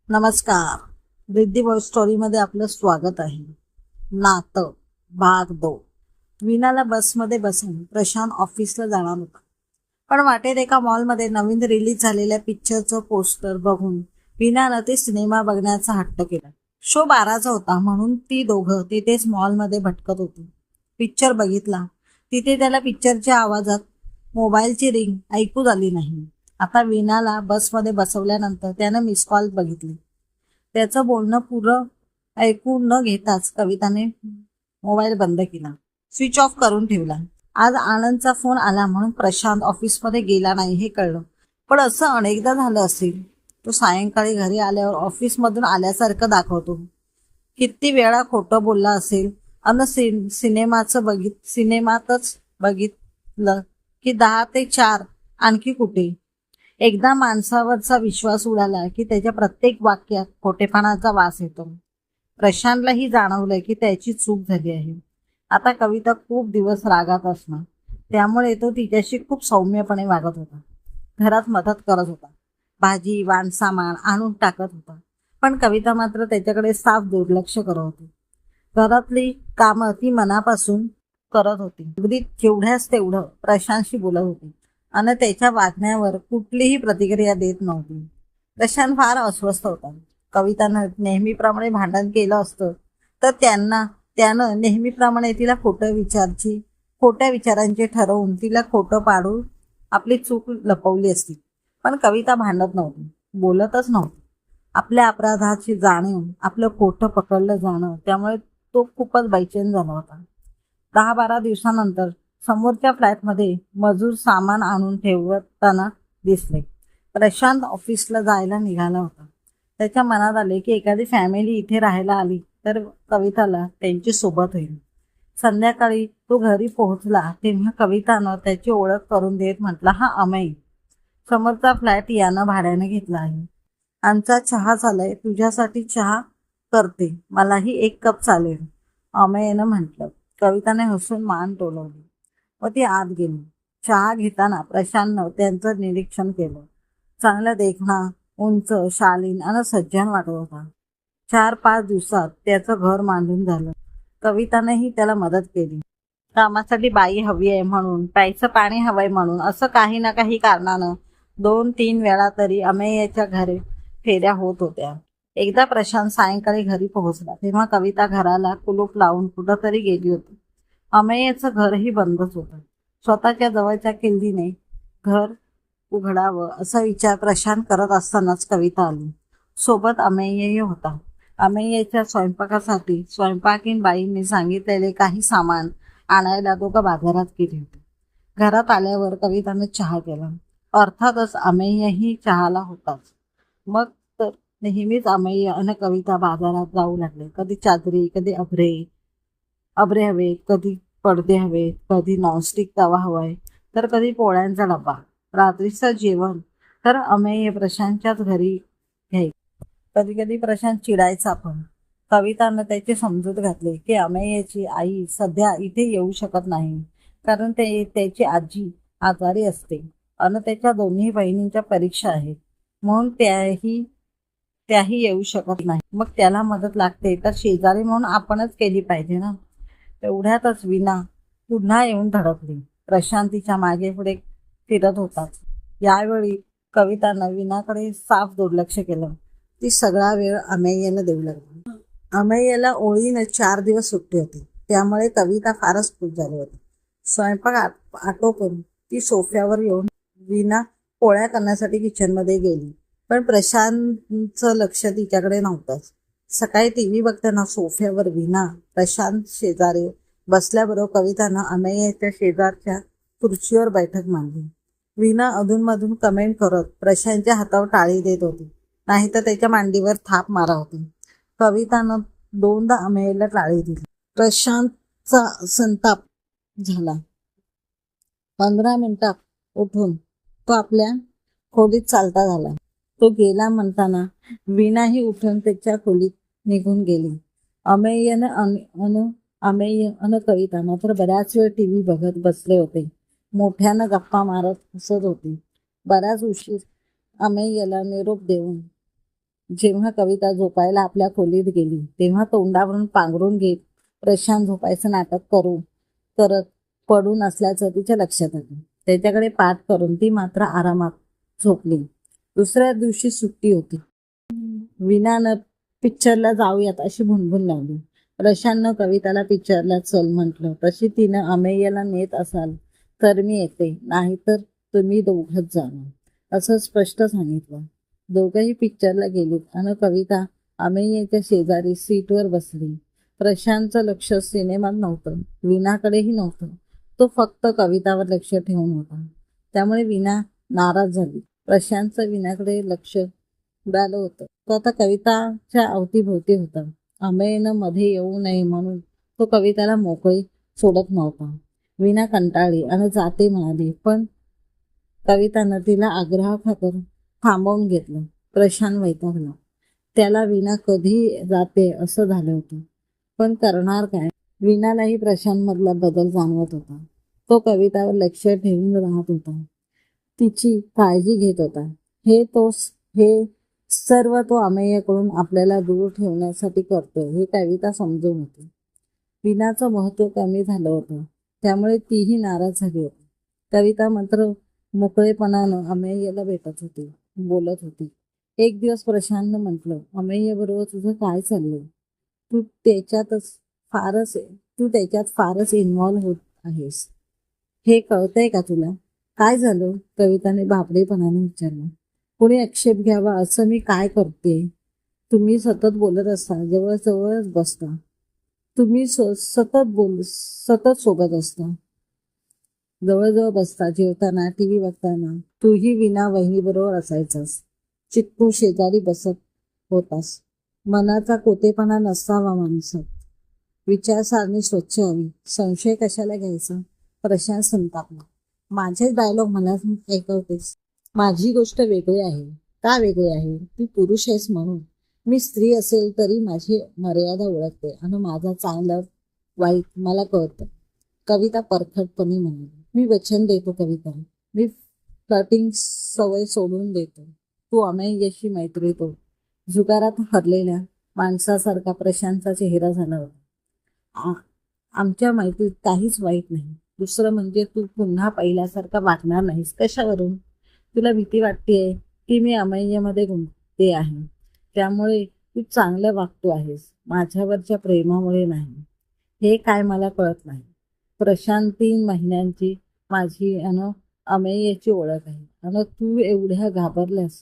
नमस्कार. रिद्धी बॉय स्टोरीमध्ये आपलं स्वागत आहे. नातं भाग 2. वीणाला बसमध्ये बसून प्रशांत ऑफिसला जाणार होता, पण वाटेत एका मॉलमध्ये नवीन रिलीज झालेल्या पिक्चरचं पोस्टर बघून वीणानं ते सिनेमा बघण्याचा हट्ट केला. शो 12चा होता, म्हणून ती दोघं तिथेच मॉलमध्ये भटकत होती. पिक्चर बघितला. तिथे त्याला पिक्चरच्या आवाजात मोबाईलची रिंग ऐकू आली नाही. आता वीणाला बसमध्ये बसवल्यानंतर त्यानं मिस कॉल बघितली. त्याचं बोलणं पुरं ऐकू न घेताच कविताने मोबाईल बंद केला, स्विच ऑफ करून ठेवला. आज आनंदचा फोन आला म्हणून प्रशांत ऑफिसमध्ये गेला नाही हे कळलं, पण असं अनेकदा झालं असेल. तो सायंकाळी घरी आल्यावर ऑफिसमधून आल्यासारखं दाखवतो. किती वेळा खोटं बोलला असेल अन सिनेमातच बघितलं की 10 ते 4 आणखी कुठे. एकदा माणसावरचा विश्वास उडाला की त्याच्या प्रत्येक वाक्यात खोटेपणाचा वास येतो. प्रशांतलाही जाणवलं की त्याची चूक झाली आहे. आता कविता खूप दिवस रागात असणार, त्यामुळे तो तिच्याशी खूप सौम्यपणे वागत होता. घरात मदत करत होता, भाजी वाण सामान आणून टाकत होता, पण कविता मात्र त्याच्याकडे साफ दुर्लक्ष करत होती. घरातली कामं ती मनापासून करत होती, अगदी जेवढ्याच तेवढं प्रशांतशी बोलत होती आणि त्याच्या वागण्यावर कुठलीही प्रतिक्रिया देत नव्हती. प्रशांत फार अस्वस्थ होता. कवितानं नेहमीप्रमाणे भांडण केलं असतं तर त्यानं नेहमीप्रमाणे तिला खोट्या विचारांची ठरवून तिला खोटं पाडून आपली चूक लपवली असती. पण कविता भांडत नव्हती, बोलतच नव्हती. आपल्या अपराधाची जाणीव, आपलं खोटं पकडलं जाणं, त्यामुळे तो खूपच बेचैन झाला होता. 10-12 दिवसानंतर समोरच्या फ्लॅटमध्ये मजूर सामान आणून ठेवताना दिसले. प्रशांत ऑफिसला जायला निघाला होता. त्याच्या मनात आले की एखादी फॅमिली इथे राहायला आली तर कविताला त्यांची सोबत होईल. संध्याकाळी तो घरी पोहोचला तेव्हा कवितानं त्याची ओळख करून देत म्हटलं, हा अमेय, समोरचा फ्लॅट यानं भाड्याने घेतला आहे. आमचा चहा झालाय, तुझ्यासाठी चहा करते, मलाही 1 कप चालेल, अमेयनं म्हटलं. कविताने हसून मान डोलावली व ती आत गेली. चहा घेताना प्रशांतनं त्यांचं निरीक्षण केलं. चांगला देखणा, उंच, शालीन आणि सज्जन वाटत होता. 4-5 दिवसात त्याचं घर बांधून झालं. कवितानेही त्याला मदत केली. कामासाठी बाई हवी आहे म्हणून, प्यायचं पाणी हवंय म्हणून, असं काही ना काही कारणानं 2-3 वेळा तरी अमेयच्या घरी फेऱ्या होत होत्या. एकदा प्रशांत सायंकाळी घरी पोहोचला तेव्हा कविता घराला कुलूप लावून कुठंतरी गेली होती. अमेयचं घरही बंदच होतं. स्वतःच्या जवळच्या किल्लीने घर उघडावं असा विचार प्रशांत करत असतानाच कविता आली. सोबत अमेयही होता. अमेयच्या स्वयंपाकासाठी स्वयंपाकीन बाईंनी सांगितलेले काही सामान आणायला दोघं बाजारात गेले होते. घरात आल्यावर कविताने चहा केला. अर्थातच अमेयही चहाला होताच. मग तर नेहमीच अमेय आणि कविता बाजारात जाऊ लागले. कधी चादरी, कधी अभरे हवे, कधी पडदे हवे, कधी नॉनस्टिक तवा हवाय, तर कधी पोळ्यांचा डबा. रात्रीचं जेवण तर अमेय प्रशांतच्याच घरी घ्यायचे. कधी कधी प्रशांत चिडायचा, पण कवितानं त्याची समजूत घातली की अमेयची आई सध्या इथे येऊ शकत नाही, कारण त्याची आजी आजारी असते आणि त्याच्या दोन्ही बहिणींच्या परीक्षा आहेत, म्हणून त्याही येऊ शकत नाही. मग त्याला मदत लागते तर शेजारी म्हणून आपणच केली पाहिजे ना. तेवढ्यातच वीणा पुन्हा येऊन धडकली. प्रशांत तिच्या मागे पुढे फिरत होताच. यावेळी कवितानं वीणाकडे साफ दुर्लक्ष केलं. ती सगळा वेळ अमेयला देऊ लागली. अमेयला ओळीनं 4 दिवस सुट्टी होती, त्यामुळे कविता फारच खुश झाली होती. स्वयंपाक आटोपून ती सोफ्यावर येऊन वीणा पोळ्या करण्यासाठी किचनमध्ये गेली, पण प्रशांतचं लक्ष तिच्याकडे नव्हतंच. सकाळी टीव्ही बघताना सोफ्यावर वीणा प्रशांत शेजारी बसल्याबरोबर कवितानं अमेयच्या शेजारच्या खुर्चीवर बैठक मांडली. वीणा अधूनमधून कमेंट करत प्रशांतच्या हातावर टाळी देत होती, नाहीतर त्याच्या मांडीवर थाप मारा होती. कवितानं 2दा अमेयला टाळी दिली. प्रशांतचा संताप झाला. 15 मिनिटात उठून तो आपल्या खोलीत चालता झाला. तो गेला म्हणताना वीणाही उठून त्याच्या खोलीत निघून गेली. अमेय अन कविता मात्र बऱ्याच वेळ टीव्ही बघत बसले होते. मोठ्यानं गप्पा मारत हसत होती. बराच उशीर अमेयला निरोप देऊन जेव्हा कविता झोपायला आपल्या खोलीत गेली तेव्हा तोंडावरून पांघरून घेत प्रशांत झोपायचं नाटक करत पडून असल्याचं तिच्या लक्षात आलं. त्याच्याकडे पाठ करून ती मात्र आरामात झोपली. दुसऱ्या दिवशी सुट्टी होती. विनानं पिक्चरला जाऊयात अशी भुणभुण लावली. प्रशांतनं कविताला पिक्चरला चल म्हटलं. तशी तिनं अमेयला नेत असाल तर मी येते, नाहीतर तुम्ही दोघंच जाणार असं स्पष्ट सांगितलं. दोघंही पिक्चरला गेलीत आणि कविता अमेयच्या शेजारी सीटवर बसली. प्रशांतचं लक्ष सिनेमात नव्हतं, विनाकडेही नव्हतं. तो फक्त कवितावर लक्ष ठेवून होता. त्यामुळे विना नाराज झाली. प्रशांतचं विनाकडे लक्ष उडालं होतं. तो आता कविताच्या अवतीभोवती होता. अमेयनं मध्ये येऊ नये म्हणून तो कविताला मोकळी सोडत नव्हता. विना कंटाळली आणि जाते म्हणाली, पण कवितानं तिला आग्रहाखातर थांबवून घेतलं. प्रशांत वैतागला. त्याला विना कधी जाते असं झालं होतं. पण करणार काय? विनालाही प्रशांतमधला बदल जाणवत होता. तो कवितावर लक्ष ठेवून राहत होता, तिची काळजी घेत होता. हे सर्व तो अमेयकडून आपल्याला दूर ठेवण्यासाठी करतोय हे कविता समजून होती. विनाचं महत्त्व कमी झालं होतं, त्यामुळे तीही नाराज झाली होती. कविता मात्र मोकळेपणानं अमेयला भेटत होती, बोलत होती. एक दिवस प्रशांतनं म्हटलं, अमेय बरोबर तुझं काय चाललंय? तू त्याच्यात फारच इन्व्हॉल्व्ह होत आहेस. हे कळतंय का तुला? काय झालं? कविताने बापडेपणाने विचारलं. कोणी आक्षेप घ्यावा असं मी काय करते? तुम्ही सतत बोलत असता, जवळच बसता. तुम्ही सतत सोबत असता, जवळ बसता, जेवताना, टीव्ही बघताना. तूही विना वहिनी बरोबर असायचास, चित्तू शेजारी बसत होतास. मनाचा कोतेपणा नसावा माणसात, विचारसारणी स्वच्छ हवी. संशय कशाला घ्यायचा? प्रशांत संतापला. माझेच डायलॉग मला ऐकवतेस? माझी गोष्ट वेगळी आहे. का वेगळी आहे? तू पुरुष आहेस म्हणून. मी स्त्री असेल तरी माझी मर्यादा ओळखते आणि माझा चांगलं वाईट मला कळतं. कविता परखडपणे म्हणाली. मी वचन देतो कविता, मी फ्लर्टिंग सवय सोडून देतो. तू अमेयशी मैत्री तो. जुगारात हरलेल्या माणसासारखा प्रशांतचा चेहरा झाला होता. आमच्या मैत्रीत काहीच वाईट नाही. दुसरं म्हणजे तू पुन्हा पहिल्यासारखा वागणार नाहीस. कशावरून? तुला भीती वाटतेय की मी अमेयमध्ये गुंतते आहे, त्यामुळे तू चांगलं वागतो आहेस, माझ्यावरच्या प्रेमामुळे नाही. हे काय मला कळत नाही. प्रशांत 3 महिन्यांची माझी अन अमेयची ओळख आहे आणि तू एवढ्या घाबरल्यास,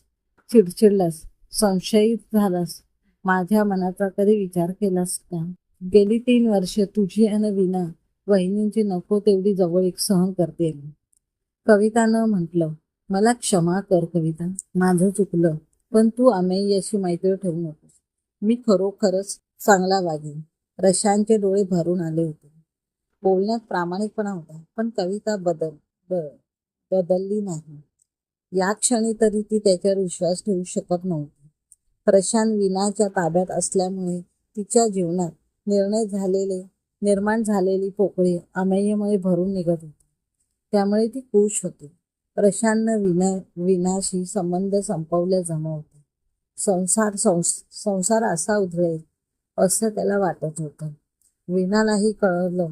चिडचिडलास, संशयित झालास. माझ्या मनाचा कधी विचार केलास का? गेली 3 वर्ष तुझी आणि विना वहिनींची नको तेवढी जवळीक सहन करते. कवितानं म्हटलं, मला क्षमा कर कविता, माझं चुकलं. पण तू अमेयशी मैत्री ठेवू नकोस. मी खरोखरच चांगला वागेन. प्रशांतचे डोळे भरून आले होते. बोलण्यात प्रामाणिकपणा होता, पण कविता बदलली नाही. या क्षणी तरी ती त्याच्यावर विश्वास ठेवू शकत नव्हती. प्रशांत विनाच्या ताब्यात असल्यामुळे तिच्या जीवनात निर्माण झालेली पोकळी अमेयमुळे भरून निघत होती. त्यामुळे ती खुश होती. प्रशांतनं विनाशी संबंध संपवले जमा होते. संसार असा उधळेल असं त्याला वाटत होतं. विनालाही कळलं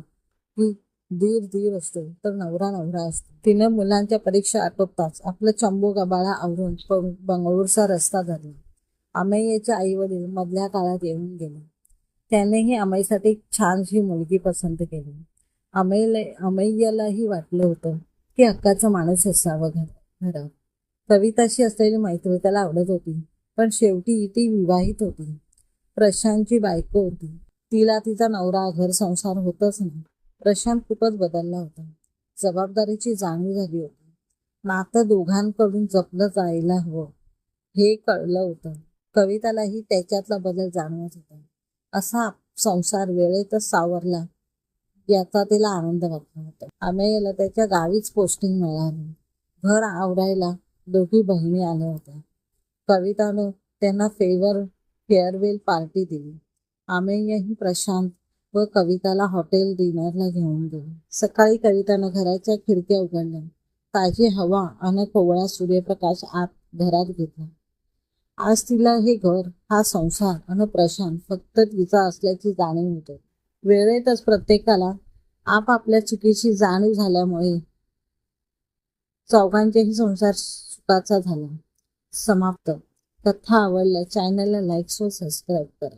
की दीर असतो तर नवरा असतो. तिनं मुलांच्या परीक्षा आटोपताच आपलं चंबू गबाळा आवरून बंगळूरचा रस्ता धरला. अमेयचे आई वडील मधल्या काळात येऊन गेले. त्यानेही अमेयसाठी छानशी मुलगी पसंत केली. अमेयलाही वाटलं होतं की हक्काचा माणूस असावं घरात. कविताशी असलेली मैत्री त्याला आवडत होती, पण शेवटी ती विवाहित होती. प्रशांतची बायको होती. तिला तिचा नवरा, घर, संसार होतच नाही. प्रशांत खूपच बदलला होता. जबाबदारीची जाणीव झाली होती. नातं दोघांकडून जपलं जायला हवं हे कळलं होतं. कवितालाही त्याच्यातला बदल जाणवत होता. असा संसार वेळेतच सावरला याचा तिला आनंद वाटला होता. अमेयला त्याच्या गावीच पोस्टिंग मिळाली. घर आवरायला 2 बहिणी आल्या होत्या. कवितानं त्यांना फेअरवेल पार्टी दिली. अमेयही प्रशांत व कविताला हॉटेल डिनरला घेऊन गेले. सकाळी कवितानं घराच्या खिडक्या उघडल्या. ताजी हवा आणि कोवळा सूर्यप्रकाश आत घरात घेतला. आज तिला हे घर, हा संसार आणि प्रशांत फक्त तिचा असल्याची जाणीव होते. वेळेतच प्रत्येकाला आपापल्या चुकीची जाणीव झाल्यामुळे चौघांचेही संसार सुखाचा झाला. समाप्त. कथा आवडल्या चॅनलला लाईक व सबस्क्राईब करा.